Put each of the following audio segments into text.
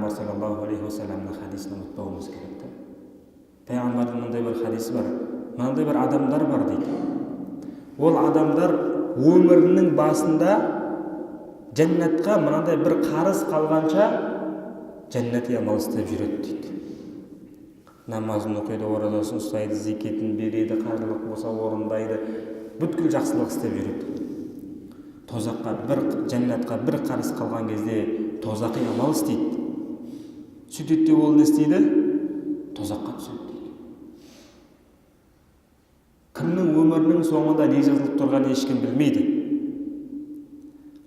пайғамбар саллаллаху алейхи уассаламның хадисін ұмытпауымыз керек та. Пайғамбардың мындай бір хадисі бар, мынандай бір адамдар бар дейді. Ол адамдар өмірінің басында жәннатқа мынандай бір қарыз қалғанша жәннати амал істеп жүреді дейді. Намазын оқиды, оразасын ұстайды, зекетін береді, қажылық болса орындайды, бүткіл жақсылық істеп жүреді. Жәннатқа бір қарыз қалған кезде тозақи амал істейді. Сөйтеді де ол не істейді? Тозаққа түседі дейді. Кімнің өмірінің соңында не жазылып тұрғанын ешкім білмейді.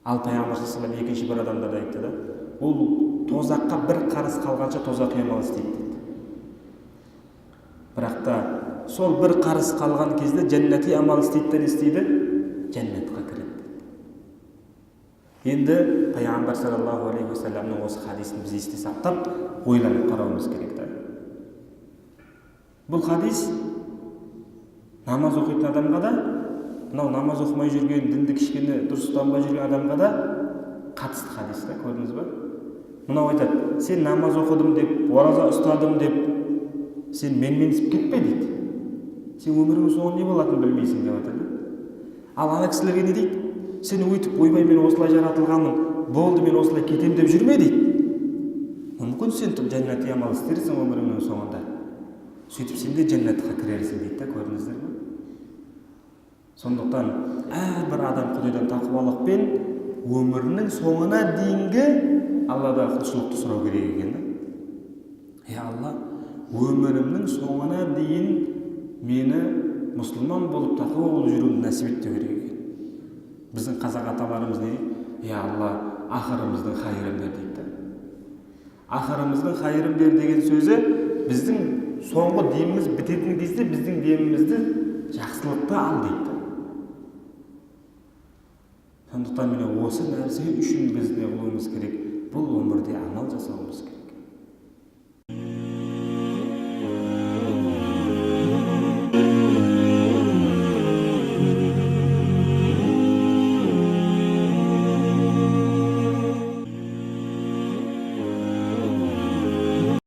Ал пайғамбар саллаллаху алейхи екінші бір адамдар айтты да, ол тозаққа бір қарыз қалғанша тозақи амал істейді дейді. Бірақ та сол бір қарыз қалған кезде жәннати амал істейді, жәннатқа кіреді. Енді пайғамбар саллаллаху алейхи уассаламның осы хадисін біз есте сақтап, ойланып қарауымыз керек та. Бұл хадис намаз оқитын адамға да, мынау намаз оқымай жүрген, дінді кішкене дұрыс ұстанбай жүрген адамға да қатысты хадис та, көрдіңіз ба? Мынау айтады, сен намаз оқыдым деп, ораза ұстадым деп, сен менменсіп кетпе дейді. Сен өміріңнің соңы не болатынын білмейсің деп айтады. Ал ана кісілерге не дейді? Сен өйтіп ойбай мен осылай жаратылғанмын, болды мен осылай кетем деп жүрме дейді. Мүмкін сен жәннати амал істерсің өміріңнің соңында. Сөйтіп сен де жәннатқа кірерсің дейді, көрдіңіздер ме? Сондықтан әрбір адам Құдайдан тақуалықпен өмірінің соңына дейінгі Алладан құлшылықты сұрау керек екен. Алла, өмірімнің соңына дейін мені мұсылман болып тақуа болып жүруімді нәсіп ет керек екен. Біздің қазақ аталарымыз не дейді? Алла, ақырымыздың хайырын бер дейді. Ақырымыздың хайырын бер деген сөзі біздің соңғы деміміз бітетін кезде біздің демімізді жақсылықта ал дейді. Сондықтан міне осы нәрсе үшін біз не қылуымыз керек? Бұл өмірде амал жасауымыз керек.